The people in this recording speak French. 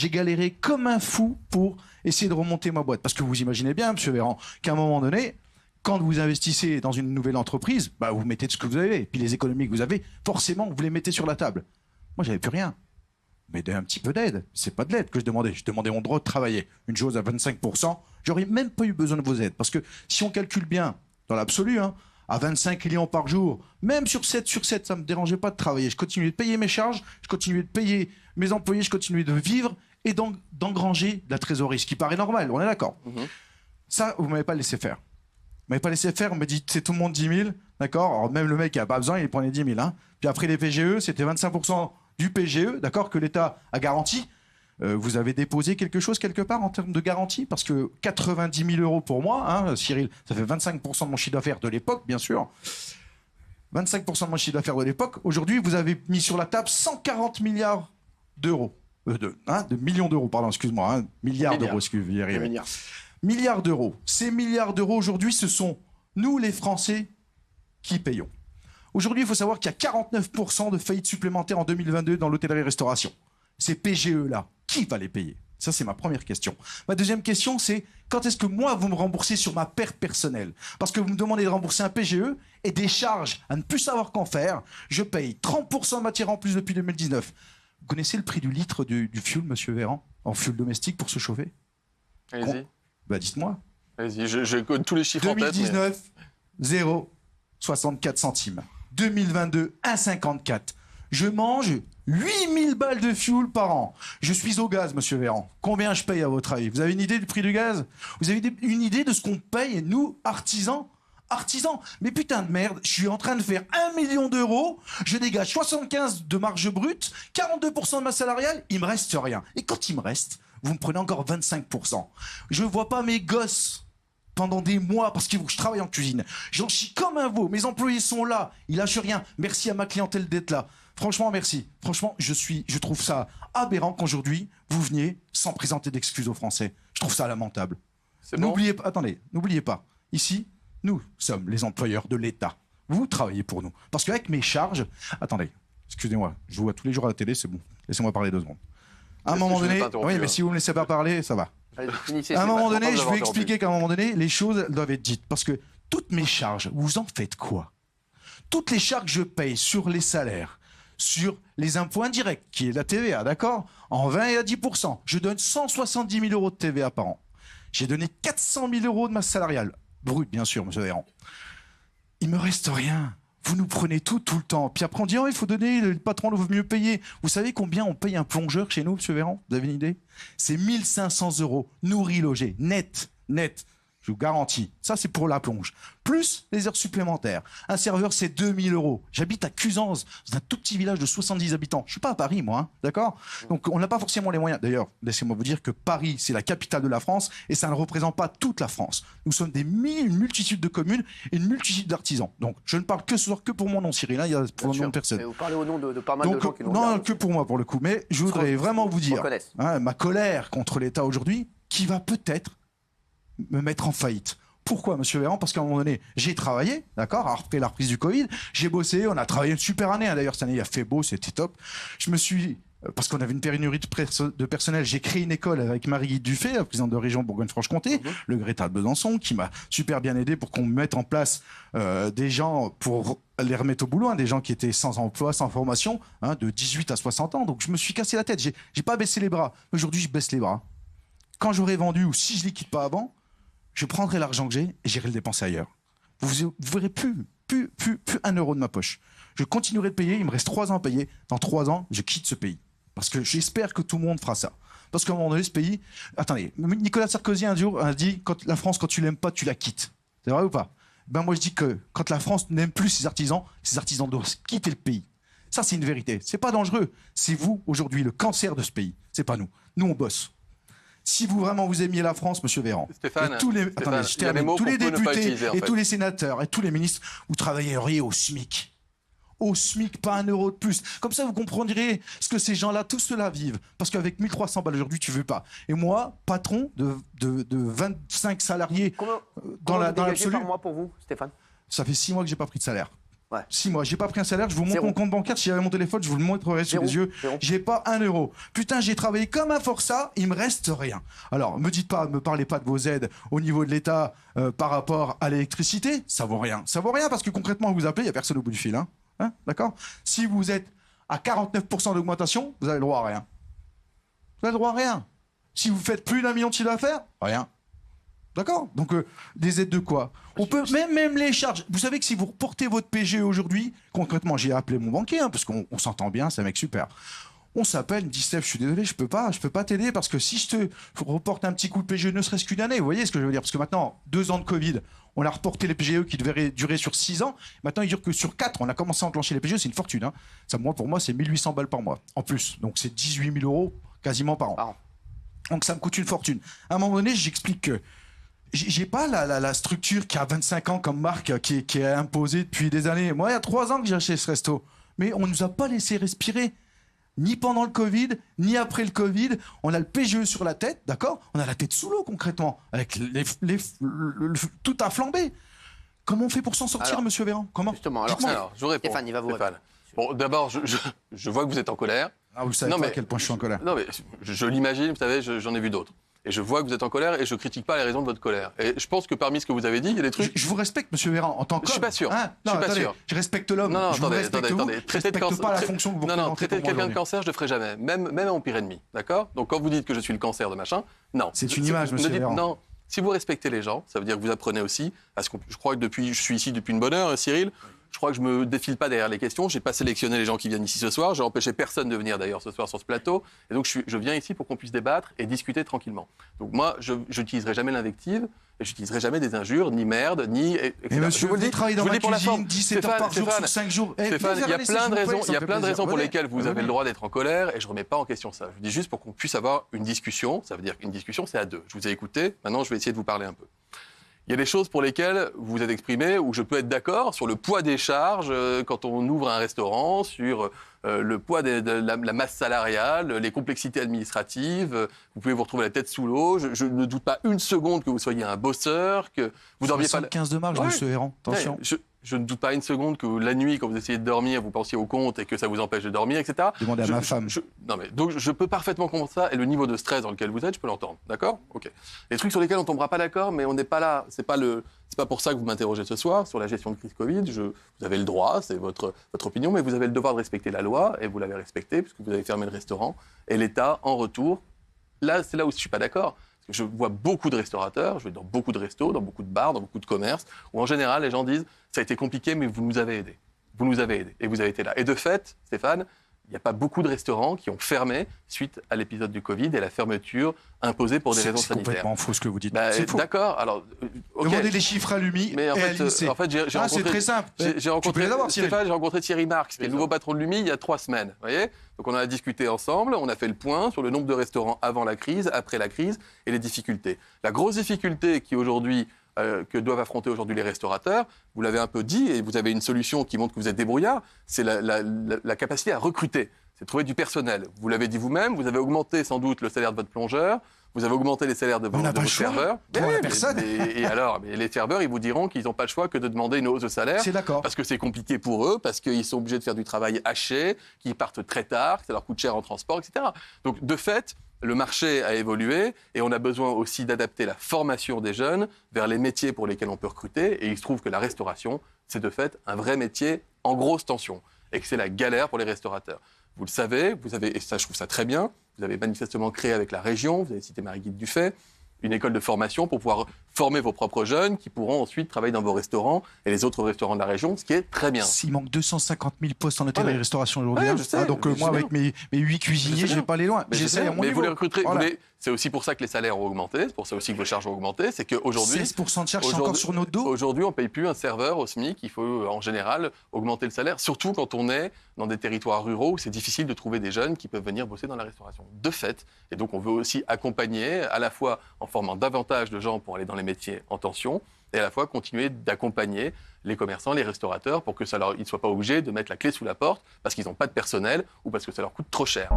j'ai galéré comme un fou pour essayer de remonter ma boîte. Parce que vous imaginez bien, monsieur Véran, qu'à un moment donné, quand vous investissez dans une nouvelle entreprise, bah, vous mettez de ce que vous avez. Et puis les économies que vous avez, forcément, vous les mettez sur la table. Moi, j'avais plus rien. Mais un petit peu d'aide. C'est pas de l'aide que je demandais. Je demandais mon droit de travailler. Une chose à 25%, j'aurais même pas eu besoin de vos aides. Parce que si on calcule bien, dans l'absolu, hein, à 25 clients par jour, même sur 7, ça me dérangeait pas de travailler. Je continuais de payer mes charges, je continuais de payer mes employés, je continuais de vivre et d'engranger de la trésorerie, ce qui paraît normal, on est d'accord. Ça, vous m'avez pas laissé faire. Vous m'avez pas laissé faire, on m'a dit c'est tout le monde 10 000, d'accord. Alors même le mec qui a pas besoin, il prenait 10 000. Hein. Puis après les PGE, c'était 25% du PGE, d'accord, que l'État a garanti. Vous avez déposé quelque chose quelque part en termes de garantie? Parce que 90 000 euros pour moi, hein, Cyril, ça fait 25% de mon chiffre d'affaires de l'époque, bien sûr. 25% de mon chiffre d'affaires de l'époque. Aujourd'hui, vous avez mis sur la table 140 milliards d'euros. De millions d'euros, pardon, excuse-moi. Hein, milliards d'euros, excusez-moi. Milliards d'euros. Ces milliards d'euros, aujourd'hui, ce sont nous, les Français, qui payons. Aujourd'hui, il faut savoir qu'il y a 49% de faillites supplémentaires en 2022 dans l'hôtellerie-restauration. Ces PGE-là, qui va les payer? Ça, c'est ma première question. Ma deuxième question, c'est quand est-ce que moi, vous me remboursez sur ma perte personnelle? Parce que vous me demandez de rembourser un PGE et des charges à ne plus savoir qu'en faire. Je paye 30% de matière en plus depuis 2019. Vous connaissez le prix du litre du fuel, monsieur Véran, en fuel domestique pour se chauffer? Allez-y. Bah, dites-moi. Allez-y, je connais tous les chiffres en tête. 2019, 0,64 centimes. 2022, 1,54. Je mange 8000 balles de fuel par an. Je suis au gaz, monsieur Véran. Combien je paye à votre avis? Vous avez une idée du prix du gaz? Vous avez une idée de ce qu'on paye, nous, artisans? Mais putain de merde, je suis en train de faire 1 million d'euros, je dégage 75 de marge brute, 42% de ma salariale, il me reste rien. Et quand il me reste, vous me prenez encore 25%. Je vois pas mes gosses pendant des mois parce qu'il faut que je travaille en cuisine. J'en chie comme un veau. Mes employés sont là. Ils lâchent rien. Merci à ma clientèle d'être là. Franchement, merci. Franchement, je trouve ça aberrant qu'aujourd'hui, vous veniez sans présenter d'excuses aux Français. Je trouve ça lamentable. N'oubliez pas, attendez, n'oubliez pas. Ici, nous sommes les employeurs de l'État. Vous travaillez pour nous. Parce qu'avec mes charges... Attendez, excusez-moi. Je vous vois tous les jours à la télé, c'est bon. Laissez-moi parler 2 secondes. À un moment donné... Oui, mais si vous ne me laissez pas parler, ça va. À un moment donné, je vais expliquer qu'à un moment donné, les choses doivent être dites. Parce que toutes mes charges, vous en faites quoi? Toutes les charges que je paye sur les salaires, sur les impôts indirects, qui est la TVA, d'accord? En 20 et à 10%. Je donne 170 000 euros de TVA par an. J'ai donné 400 000 euros de masse salariale. Brut, bien sûr, monsieur Véran. Il me reste rien. Vous nous prenez tout le temps. Puis après, on dit, oh, il faut donner, le patron veut mieux payer. Vous savez combien on paye un plongeur chez nous, monsieur Véran? Vous avez une idée? C'est 1 500 euros, nourri, logé, net. Je vous garantis. Ça, c'est pour la plonge. Plus les heures supplémentaires. Un serveur, c'est 2 000 euros. J'habite à Cusange, dans un tout petit village de 70 habitants. Je suis pas à Paris, moi, hein, d'accord? Donc, on n'a pas forcément les moyens. D'ailleurs, laissez-moi vous dire que Paris, c'est la capitale de la France et ça ne représente pas toute la France. Nous sommes une multitude de communes et une multitude d'artisans. Donc, je ne parle que ce soir que pour mon nom, Cyril. Hein, il y a pour le nom de personne. Vous parlez au nom de pas mal de gens qui l'ont Non, regardé. que pour moi, pour le coup. Mais je voudrais vraiment vous dire, hein, ma colère contre l'État aujourd'hui, qui va peut-être me mettre en faillite. Pourquoi, monsieur Véran? Parce qu'à un moment donné, j'ai travaillé, d'accord, après la reprise du Covid, j'ai bossé, on a travaillé une super année, hein. D'ailleurs, cette année, il a fait beau, c'était top. Je me suis, parce qu'on avait une pénurie de personnel, j'ai créé une école avec Marie-Guy Dufay, la présidente de la région Bourgogne-Franche-Comté, le Greta de Besançon, qui m'a super bien aidé pour qu'on mette en place des gens pour les remettre au boulot, hein, des gens qui étaient sans emploi, sans formation, hein, de 18 à 60 ans. Donc, je me suis cassé la tête, j'ai pas baissé les bras. Aujourd'hui, je baisse les bras. Quand j'aurai vendu, ou si je liquide pas avant, je prendrai l'argent que j'ai et j'irai le dépenser ailleurs. Vous verrez plus 1 euro de ma poche. Je continuerai de payer, il me reste 3 ans à payer. Dans 3 ans, je quitte ce pays. Parce que j'espère que tout le monde fera ça. Parce qu'à un moment donné, ce pays... Attendez, Nicolas Sarkozy un jour a dit, la France, quand tu l'aimes pas, tu la quittes. C'est vrai ou pas? Ben moi, je dis que quand la France n'aime plus ses artisans doivent quitter le pays. Ça, c'est une vérité. C'est pas dangereux. C'est vous, aujourd'hui, le cancer de ce pays. C'est pas nous. Nous, on bosse. Si vous vraiment vous aimiez la France, monsieur Véran, Stéphane, et tous les, attendez, je termine, tous les députés et tous les sénateurs et tous les ministres, vous travailleriez au SMIC. Au SMIC, pas 1 euro de plus. Comme ça, vous comprendriez ce que ces gens-là, tous ceux-là vivent. Parce qu'avec 1 300 balles aujourd'hui, tu veux pas. Et moi, patron de 25 salariés Comment dans l'absolu. par mois pour vous, Stéphane? Ça fait 6 mois que j'ai pas pris de salaire. Ouais. 6 mois. J'ai pas pris un salaire, je vous montre 0. mon compte bancaire. Si j'avais mon téléphone, je vous le montrerai sous 0. les yeux. 0. J'ai pas 1 euro. Putain, j'ai travaillé comme un forçat, il me reste rien. Alors, me parlez pas de vos aides au niveau de l'État par rapport à l'électricité. Ça vaut rien. Ça vaut rien parce que concrètement, vous appelez, il y a personne au bout du fil. Hein, d'accord ? Si vous êtes à 49% d'augmentation, vous avez le droit à rien. Vous avez le droit à rien. Si vous faites plus d'1 million de chiffre d'affaires, rien. D'accord ? Donc, des aides de quoi ? On peut même les charges. Vous savez que si vous reportez votre PGE aujourd'hui, concrètement, j'ai appelé mon banquier, parce qu'on s'entend bien, c'est un mec super. On s'appelle, il me dit Steph, je suis désolé, je peux pas t'aider parce que si je te reporte un petit coup de PGE, ne serait-ce qu'une année, vous voyez ce que je veux dire ? Parce que maintenant, 2 ans de Covid, on a reporté les PGE qui devaient durer sur 6 ans. Maintenant, il dure que sur 4. On a commencé à enclencher les PGE, c'est une fortune. Hein. Ça, pour moi, c'est 1800 balles par mois en plus. Donc, c'est 18 000 euros quasiment par an. Donc, ça me coûte une fortune. À un moment donné, j'explique que j'ai pas la structure qui a 25 ans comme marque qui est imposée depuis des années. Moi, il y a 3 ans que j'ai acheté ce resto. Mais on nous a pas laissé respirer. Ni pendant le Covid, ni après le Covid. On a le PGE sur la tête, d'accord ? On a la tête sous l'eau, concrètement. Avec tout a flambé. Comment on fait pour s'en sortir, monsieur Véran ? Comment ? Justement, alors, je vous réponds. Stéphane, il va vous répondre. Bon, d'abord, je vois que vous êtes en colère. Ah, vous savez pas à quel point je suis en colère. Non, mais je l'imagine, vous savez, j'en ai vu d'autres. Et je vois que vous êtes en colère et je critique pas les raisons de votre colère. Et je pense que parmi ce que vous avez dit, il y a des trucs... Je vous respecte, monsieur Véran, en tant que... Je suis pas sûr. Hein, non, je suis pas sûr. Je respecte l'homme. Non, je attendez. Je respecte pas la fonction que vous représentez. Non, traiter quelqu'un de cancer, je le ferai jamais. Même à mon pire ennemi, d'accord ? Donc quand vous dites que je suis le cancer de machin, non. C'est une image, monsieur Véran. Non. Si vous respectez les gens, ça veut dire que vous apprenez aussi à ce qu'on... Je crois que je suis ici depuis une bonne heure, Cyril. Je crois que je me défile pas derrière les questions. J'ai pas sélectionné les gens qui viennent ici ce soir. J'ai empêché personne de venir d'ailleurs ce soir sur ce plateau. Et donc je viens ici pour qu'on puisse débattre et discuter tranquillement. Donc moi, je n'utiliserai jamais l'invective et j'utiliserai jamais des injures, ni merde, ni. Et monsieur, vous travaillez dans la cuisine 17 heures par jour sur 5 jours. Stéphane, il y a plein de raisons pour lesquelles vous avez le droit d'être en colère et je remets pas en question ça. Je dis juste pour qu'on puisse avoir une discussion. Ça veut dire qu'une discussion, c'est à deux. Je vous ai écouté. Maintenant, je vais essayer de vous parler un peu. Il y a des choses pour lesquelles vous vous êtes exprimé, où je peux être d'accord sur le poids des charges quand on ouvre un restaurant, sur le poids de la masse salariale, les complexités administratives. Vous pouvez vous retrouver la tête sous l'eau. Je ne doute pas une seconde que vous soyez un bosseur, que vous dormiez pas... 15 de marge, monsieur Véran. Attention. Je ne doute pas une seconde que la nuit, quand vous essayez de dormir, vous pensiez au compte et que ça vous empêche de dormir, etc. Demandez à ma femme. Donc je peux parfaitement comprendre ça et le niveau de stress dans lequel vous êtes, je peux l'entendre. D'accord ? Ok. Les trucs sur lesquels on ne tombera pas d'accord, mais on n'est pas là. C'est pas pour ça que vous m'interrogez ce soir sur la gestion de crise Covid. Vous avez le droit, c'est votre opinion, mais vous avez le devoir de respecter la loi et vous l'avez respectée puisque vous avez fermé le restaurant. Et l'État, en retour, là, c'est là où je ne suis pas d'accord. Je vois beaucoup de restaurateurs, je vais dans beaucoup de restos, dans beaucoup de bars, dans beaucoup de commerces, où en général, les gens disent « ça a été compliqué, mais vous nous avez aidés. Vous nous avez aidés et vous avez été là ». Et de fait, Stéphane, il n'y a pas beaucoup de restaurants qui ont fermé suite à l'épisode du Covid et la fermeture imposée pour des raisons sanitaires. C'est complètement faux ce que vous dites. C'est faux. D'accord, alors... Demandez les chiffres à l'UMI et à l'INSEE. C'est très simple. J'ai rencontré Thierry Marx, qui est le nouveau patron de l'UMI, il y a 3 semaines. Vous voyez ? Donc on en a discuté ensemble, on a fait le point sur le nombre de restaurants avant la crise, après la crise et les difficultés. La grosse difficulté qui aujourd'hui que doivent affronter aujourd'hui les restaurateurs, vous l'avez un peu dit, et vous avez une solution qui montre que vous êtes débrouillard, c'est la capacité à recruter, c'est de trouver du personnel. Vous l'avez dit vous-même, vous avez augmenté sans doute le salaire de votre plongeur, vous avez augmenté les salaires de vos serveurs. Et alors, les serveurs, ils vous diront qu'ils n'ont pas le choix que de demander une hausse de salaire. C'est d'accord. Parce que c'est compliqué pour eux, parce qu'ils sont obligés de faire du travail haché, qu'ils partent très tard, que ça leur coûte cher en transport, etc. Donc, de fait, le marché a évolué et on a besoin aussi d'adapter la formation des jeunes vers les métiers pour lesquels on peut recruter. Et il se trouve que la restauration, c'est de fait un vrai métier en grosse tension et que c'est la galère pour les restaurateurs. Vous le savez, et ça, je trouve ça très bien, vous avez manifestement créé avec la région, vous avez cité Marie-Guide Dufay, une école de formation pour pouvoir former vos propres jeunes qui pourront ensuite travailler dans vos restaurants et les autres restaurants de la région, ce qui est très bien. S'il manque 250 000 postes en hôtellerie-restauration aujourd'hui, donc moi, bien. avec mes 8 cuisiniers, je ne vais pas aller loin. J'essaie à mon niveau. Vous les recruterez. Voilà. C'est aussi pour ça que les salaires ont augmenté, c'est pour ça aussi que vos charges ont augmenté. C'est qu'aujourd'hui... 16% de charges, c'est encore sur notre dos. Aujourd'hui, on ne paye plus un serveur au SMIC. Il faut, en général, augmenter le salaire, surtout quand on est dans des territoires ruraux où c'est difficile de trouver des jeunes qui peuvent venir bosser dans la restauration. De fait. Et donc, on veut aussi accompagner, à la fois en formant davantage de gens pour aller dans les métiers en tension, et à la fois continuer d'accompagner les commerçants, les restaurateurs, pour qu'ils ne soient pas obligés de mettre la clé sous la porte parce qu'ils n'ont pas de personnel ou parce que ça leur coûte trop cher.